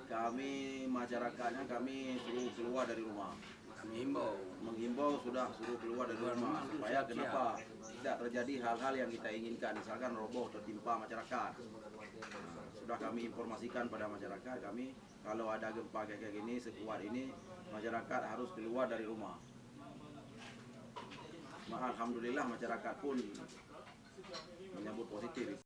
Kami masyarakatnya kami suruh keluar dari rumah. Menghimbau sudah suruh keluar dari rumah supaya kenapa tidak terjadi hal-hal yang kita inginkan, misalkan roboh tertimpa masyarakat. Sudah kami informasikan pada masyarakat kami kalau ada gempa kayak gini sekuat ini masyarakat harus keluar dari rumah. Alhamdulillah masyarakat pun menyambut positif.